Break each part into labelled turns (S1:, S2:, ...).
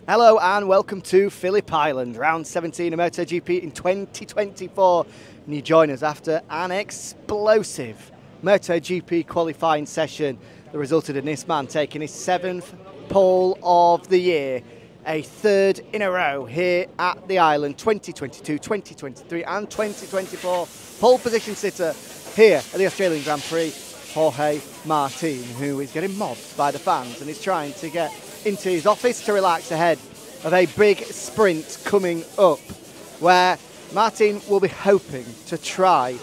S1: Hello and welcome to Phillip Island, round 17 of MotoGP in 2024. And you join us after an explosive MotoGP qualifying session that resulted in this man taking his 7th pole of the year, a 3rd in a row here at the island, 2022, 2023 and 2024. Pole position sitter here at the Australian Grand Prix, Jorge Martin, who is getting mobbed by the fans and is trying to get into his office to relax ahead of a big sprint coming up, where Martin will be hoping to try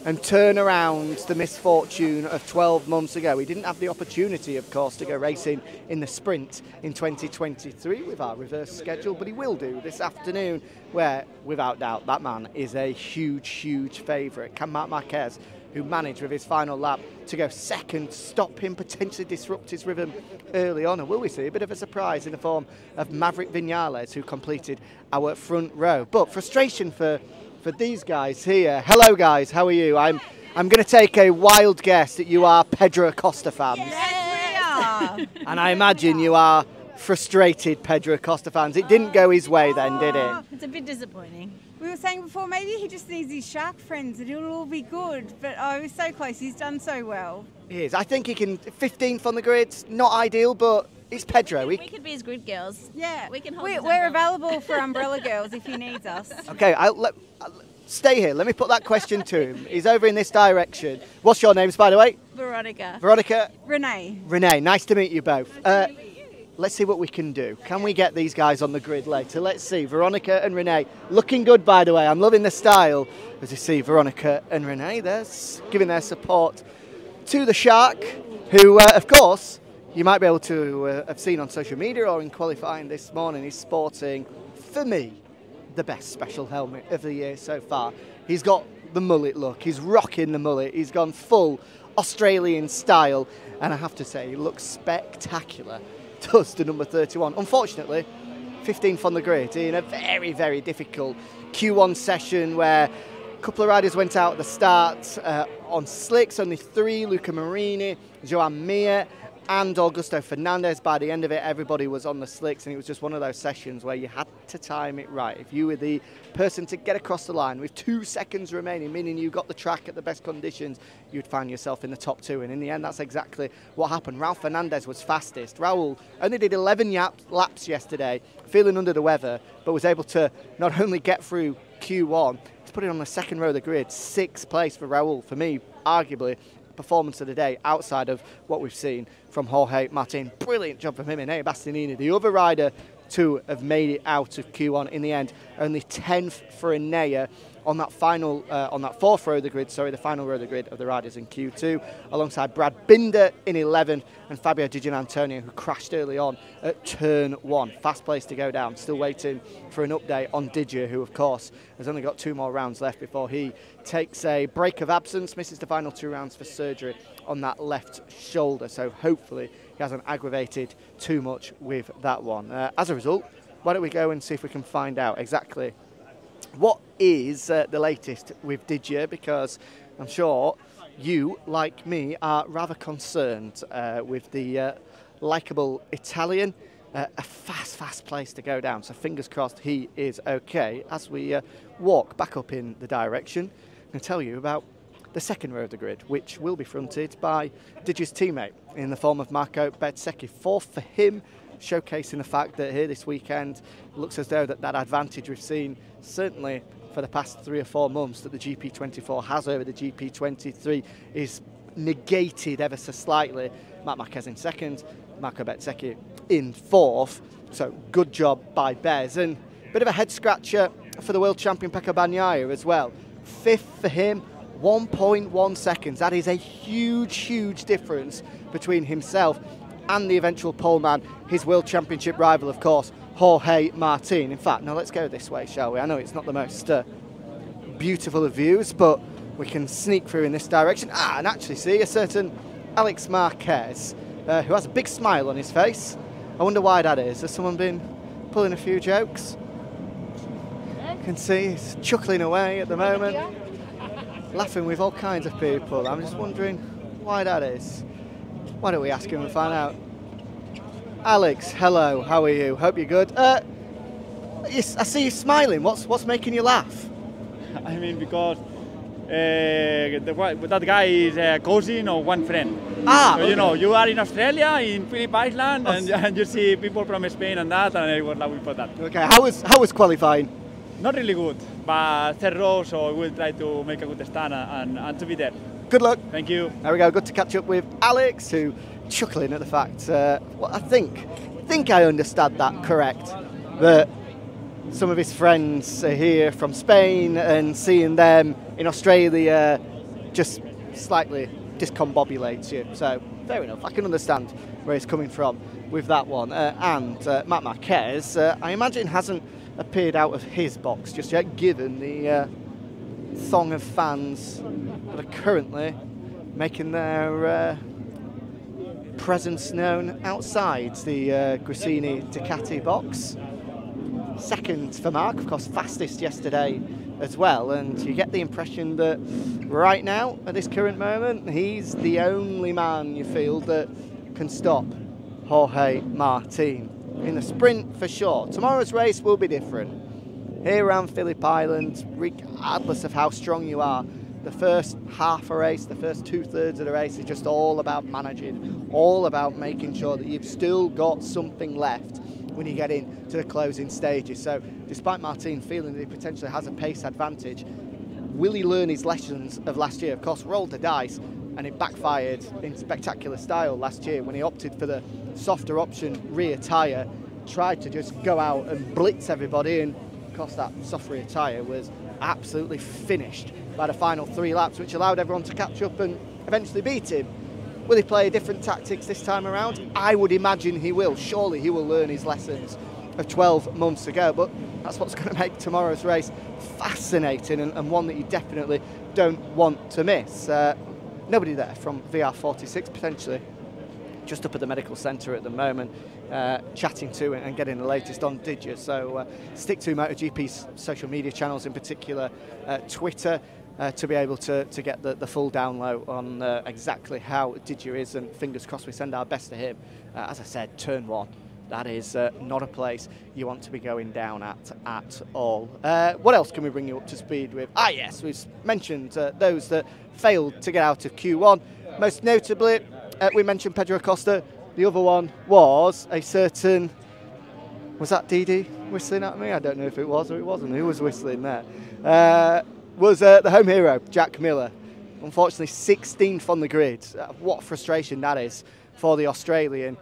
S1: and turn around the misfortune of 12 months ago. He didn't have the opportunity, of course, to go racing in the sprint in 2023 with our reverse schedule, but he will do this afternoon, where, without doubt, that man is a huge, huge favourite. Can Marc Marquez, who managed with his final lap to go second, stop him, potentially disrupt his rhythm early on? Or will we see a bit of a surprise in the form of Maverick Vinales, who completed our front row? But frustration for these guys here. Hello guys, how are you? I'm going to take a wild guess that you are Pedro Acosta fans.
S2: Yes, we are.
S1: And I imagine you are frustrated Pedro Acosta fans. It didn't go his way then, did it?
S2: It's a bit disappointing.
S3: We were saying before, maybe he just needs his shark friends and it'll all be good. But oh, he was so close. He's done so well.
S1: He is. I think he can. 15th on the grid, not ideal, but it's Pedro.
S2: We could be his grid girls.
S3: Yeah,
S2: we can hold
S3: we're available for Umbrella Girls if he needs us.
S1: Okay, stay here. Let me put that question to him. He's over in this direction. What's your names, by the way?
S2: Veronica.
S1: Veronica.
S3: Renee.
S1: Renee. Nice to meet you both. Let's see what we can do. Can we get these guys on the grid later? Let's see. Veronica and Renee. Looking good, by the way. I'm loving the style. As you see, Veronica and Renee, they're giving their support to the Shark, who, of course, you might be able to have seen on social media or in qualifying this morning. He's sporting, for me, the best special helmet of the year so far. He's got the mullet look. He's rocking the mullet. He's gone full Australian style. And I have to say, he looks spectacular. Does the number 31. Unfortunately, 15th on the grid in a very, very difficult Q1 session where a couple of riders went out at the start on slicks, only 3, Luca Marini, Joan Mir and Augusto Fernandez. By the end of it, everybody was on the slicks, and it was just one of those sessions where you had to time it right. If you were the person to get across the line with 2 seconds remaining, meaning you got the track at the best conditions, you'd find yourself in the top 2. And in the end, that's exactly what happened. Raul Fernandez was fastest. Raul only did 11 laps yesterday, feeling under the weather, but was able to not only get through Q1, to put it on the second row of the grid. 6th place for Raul. For me, arguably, performance of the day outside of what we've seen from Jorge Martin. Brilliant job from him and Enea Bastianini, the other rider to have made it out of Q1 in the end. Only 10th for Enea on that final, on that 4th row of the grid, the final row of the grid of the riders in Q2, alongside Brad Binder in 11th and Fabio Di Gianantonio, who crashed early on at turn 1. Fast place to go down. Still waiting for an update on Didier, who of course has only got 2 more rounds left before he takes a break of absence, misses the final 2 rounds for surgery on that left shoulder. So hopefully he hasn't aggravated too much with that one. As a result, why don't we go and see if we can find out exactly what is the latest with Didier, because I'm sure you, like me, are rather concerned with the likeable Italian. A fast place to go down, so fingers crossed he is okay. As we walk back up in the direction, I'm going to tell you about the second row of the grid, which will be fronted by Didier's teammate in the form of Marco Bezzecchi. 4th for him, showcasing the fact that here this weekend it looks as though that advantage we've seen certainly for the past 3 or 4 months that the GP24 has over the GP23 is negated ever so slightly. Marc Marquez in 2nd, Marco Bezzecchi in 4th. So good job by Bez, and a bit of a head scratcher for the world champion Pecco Bagnaia as well. 5th for him, 1.1 seconds. That is a huge difference between himself and the eventual pole man, his world championship rival, of course, Jorge Martin. In fact, now let's go this way, shall we? I know it's not the most beautiful of views, but we can sneak through in this direction. And actually see a certain Alex Marquez, who has a big smile on his face. I wonder why that is. Has someone been pulling a few jokes? You can see he's chuckling away at the moment, laughing with all kinds of people. I'm just wondering why that is. Why don't we ask him and find out? Alex, hello, how are you? Hope you're good. Yes, I see you smiling. What's making you laugh?
S4: I mean, because that guy is a cousin of one friend.
S1: Ah,
S4: so,
S1: okay.
S4: you know, you are in Australia, in Phillip Island, and you see people from Spain and that, and I was laughing for that.
S1: Okay, how was qualifying?
S4: Not really good, but third row, so we'll try to make a good stand and to be there.
S1: Good luck.
S4: Thank you.
S1: There we go. Good to catch up with Alex, who chuckling at the fact. Well, I think I understand that correct. That some of his friends are here from Spain, and seeing them in Australia just slightly discombobulates you. So fair enough. I can understand where he's coming from with that one. And Matt Marquez, I imagine, hasn't appeared out of his box just yet, given the throng of fans that are currently making their presence known outside the Gresini Ducati box. Second for Mark, of course, fastest yesterday as well, and you get the impression that right now, at this current moment, he's the only man you feel that can stop Jorge Martin. In the sprint for sure. Tomorrow's race will be different. Here around Phillip Island, regardless of how strong you are, the first half a race, the first 2/3 of the race is just all about managing, all about making sure that you've still got something left when you get into the closing stages. So despite Martin feeling that he potentially has a pace advantage, will he learn his lessons of last year? Of course, rolled the dice and it backfired in spectacular style last year when he opted for the softer option rear tyre, tried to just go out and blitz everybody, and of course that soft rear tyre was absolutely finished by the final 3 laps, which allowed everyone to catch up and eventually beat him. Will he play different tactics this time around? I would imagine he will. Surely he will learn his lessons of 12 months ago, but that's what's going to make tomorrow's race fascinating, and one that you definitely don't want to miss. Nobody there from VR46 potentially just up at the medical centre at the moment, chatting to and getting the latest on Digia. So stick to MotoGP's social media channels, in particular Twitter, to be able to get the full download on exactly how Digia is, and fingers crossed we send our best to him. As I said, turn 1, that is not a place you want to be going down at all. What else can we bring you up to speed with? Ah yes, we've mentioned those that failed to get out of Q1. Most notably, we mentioned Pedro Acosta. The other one was a certain, was that Didi whistling at me? I don't know if it was or it wasn't. Who was whistling there? Was the home hero, Jack Miller. Unfortunately, 16th on the grid. What frustration that is for the Australian.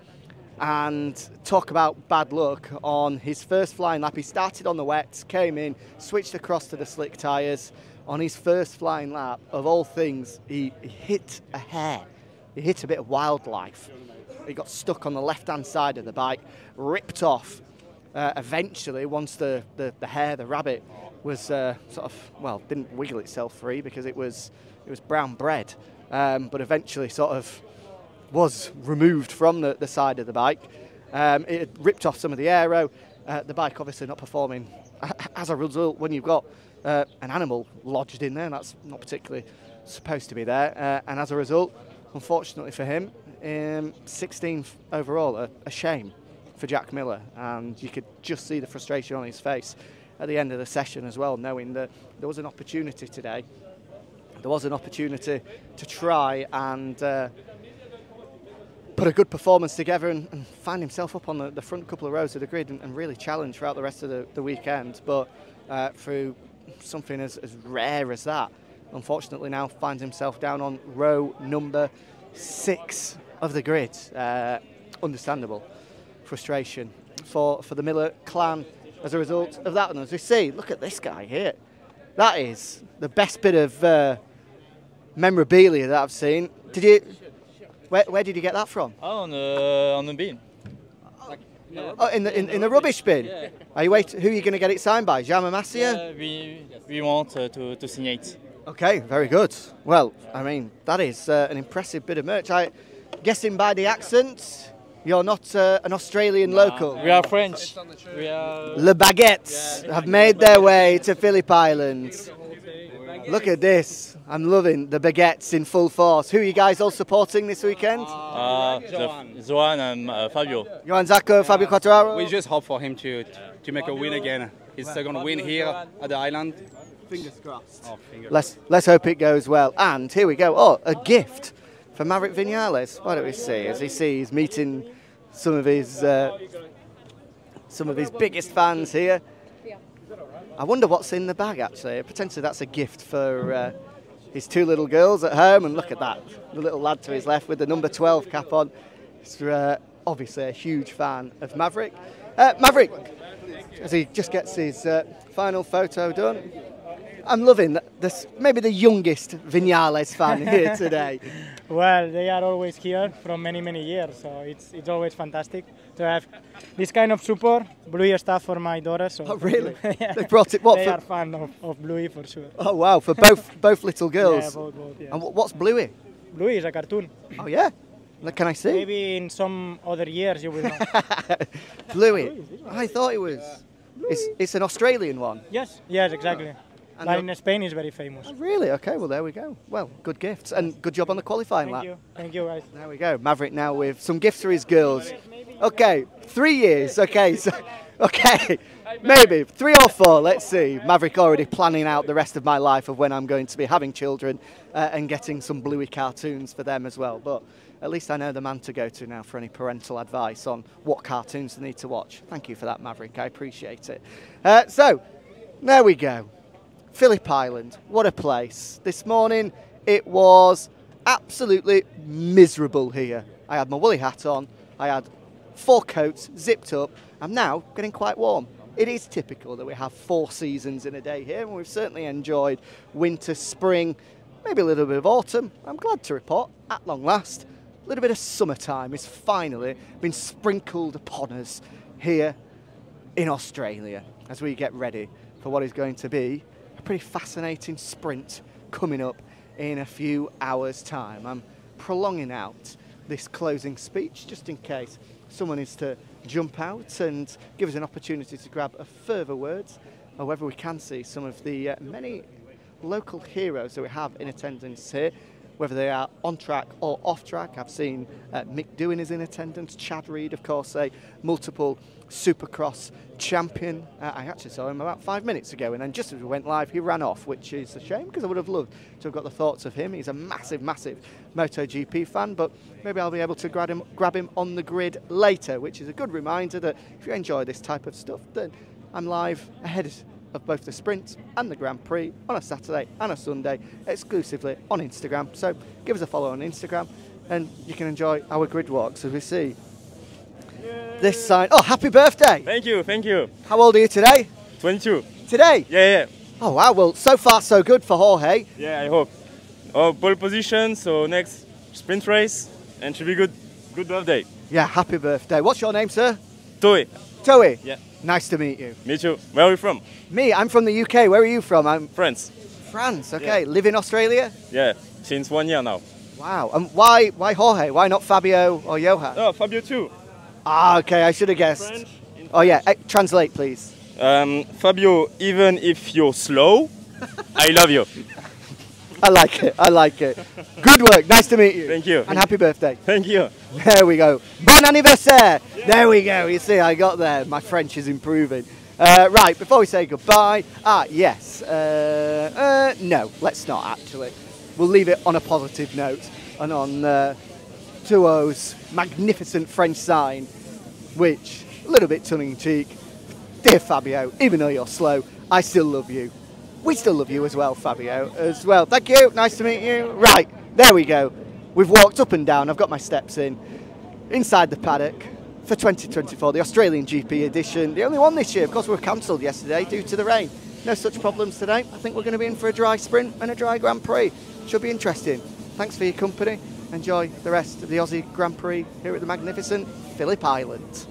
S1: And talk about bad luck on his first flying lap. He started on the wets, came in, switched across to the slick tyres. On his first flying lap, of all things, he hit a hare. He hit a bit of wildlife. He got stuck on the left-hand side of the bike, ripped off. Eventually, once the hare, the rabbit, was sort of, well, didn't wiggle itself free because it was brown bread, but eventually sort of was removed from the side of the bike. It had ripped off some of the aero. The bike obviously not performing as a result when you've got an animal lodged in there, and that's not particularly supposed to be there. And as a result, unfortunately for him, 16th overall, a shame for Jack Miller. And you could just see the frustration on his face at the end of the session as well, knowing that there was an opportunity today. There was an opportunity to try and put a good performance together and find himself up on the front couple of rows of the grid and really challenge throughout the rest of the weekend. But through something as rare as that, unfortunately now finds himself down on row number 6 of the grid. Understandable frustration for the Miller clan as a result of that. And as we see, look at this guy here. That is the best bit of memorabilia that I've seen. Did you? Where did you get that from?
S5: Oh, on the bin.
S1: Oh, in the rubbish bin.
S5: Yeah.
S1: Are you who are you going to get it signed by? Jaume Masia?
S5: We want to sign it.
S1: Okay, very good. Well, I mean, that is an impressive bit of merch. I guessing by the accent, you're not an Australian local.
S5: We are French. We are
S1: Le Baguettes have made their way to Phillip Island. Look at this. I'm loving the baguettes in full force. Who are you guys all supporting this weekend?
S5: Johan and Fabio.
S1: Johan Zacco, Fabio Quartararo?
S6: We just hope for him to make a win again. His second win here at the island.
S1: Fingers crossed.
S6: Oh,
S1: Let's hope it goes well. And here we go. Oh, a gift for Maverick Vinales. Why don't we see? As he sees meeting some of his biggest fans here. I wonder what's in the bag, actually. Potentially that's a gift for his two little girls at home. And look at that, the little lad to his left with the number 12 cap on. He's obviously a huge fan of Maverick. Maverick, as he just gets his final photo done. I'm loving this, maybe the youngest Vinales fan here today.
S7: Well, they are always here from many, many years, so it's always fantastic to have this kind of support. Bluey stuff for my daughter. So
S1: Oh, really?
S7: yeah.
S1: They brought it. What?
S7: They
S1: For,
S7: are fan of Bluey for sure.
S1: oh, wow! For both little girls.
S7: Yeah, both, yeah.
S1: And what's Bluey?
S7: Bluey is a cartoon.
S1: Oh yeah. Can I see?
S7: Maybe in some other years you will know.
S1: Bluey. I thought it was. It's an Australian one.
S7: Yes, exactly.
S1: And
S7: But in Spain is very famous.
S1: Oh, really? Okay, well, there we go. Well, good gifts and good job on the qualifying lap.
S7: Thank you guys.
S1: There we go. Maverick now with some gifts for his girls. Okay, 3 years. Okay, so, okay, maybe 3 or 4. Let's see. Maverick already planning out the rest of my life of when I'm going to be having children and getting some Bluey cartoons for them as well. But at least I know the man to go to now for any parental advice on what cartoons they need to watch. Thank you for that, Maverick. I appreciate it. So, there we go. Phillip Island, what a place. This morning it was absolutely miserable here. I had my woolly hat on, I had 4 coats zipped up. I'm now getting quite warm. It is typical that we have 4 seasons in a day here, and we've certainly enjoyed winter, spring, maybe a little bit of autumn. I'm glad to report, at long last, a little bit of summertime has finally been sprinkled upon us here in Australia as we get ready for what is going to be pretty fascinating sprint coming up in a few hours' time. I'm prolonging out this closing speech just in case someone is to jump out and give us an opportunity to grab a further words, or whether we can see some of the many local heroes that we have in attendance here, whether they are on track or off track. I've seen Mick Doohan is in attendance, Chad Reed, of course, a multiple Supercross champion. I actually saw him about 5 minutes ago, and then just as we went live, he ran off, which is a shame because I would have loved to have got the thoughts of him. He's a massive, massive MotoGP fan, but maybe I'll be able to grab him on the grid later, which is a good reminder that if you enjoy this type of stuff, then I'm live ahead of both the sprint and the Grand Prix on a Saturday and a Sunday, exclusively on Instagram. So give us a follow on Instagram, and you can enjoy our grid walks as we see this sign. Oh, happy birthday!
S8: Thank you, thank you.
S1: How old are you today?
S8: 22.
S1: Today?
S8: Yeah.
S1: Oh wow, well so far so good for Jorge.
S8: Yeah, I hope. Oh, pole position, so next sprint race, and should be good. Good birthday.
S1: Yeah, happy birthday. What's your name, sir?
S8: Toe.
S1: Toey?
S8: Yeah.
S1: Nice to meet you.
S8: Me too. Where are you from?
S1: Me, I'm from the UK. Where are you from? I'm
S8: France.
S1: France, okay.
S8: Yeah.
S1: Live in Australia?
S8: Yeah, since 1 year now.
S1: Wow, and why Jorge? Why not Fabio or Johan?
S8: Oh, Fabio too.
S1: Ah, okay, I should have guessed.
S8: French.
S1: Oh yeah, translate please.
S8: Fabio, even if you're slow, I love you.
S1: I like it, I like it. Good work, nice to meet you.
S8: Thank you.
S1: And happy birthday.
S8: Thank you.
S1: There we go. Bon anniversaire. Yeah. There we go, you see, I got there. My French is improving. Right, before we say goodbye, yes. No, let's not actually. We'll leave it on a positive note and on Tuo's magnificent French sign, which, a little bit tongue-in-cheek, dear Fabio, even though you're slow, I still love you. We still love you as well, Fabio, as well. Thank you, nice to meet you. Right, there we go. We've walked up and down, I've got my steps in. Inside the Paddock for 2024, the Australian GP edition. The only one this year, of course, we were cancelled yesterday due to the rain. No such problems today. I think we're going to be in for a dry sprint and a dry Grand Prix. Should be interesting. Thanks for your company. Enjoy the rest of the Aussie Grand Prix here at the magnificent Phillip Island.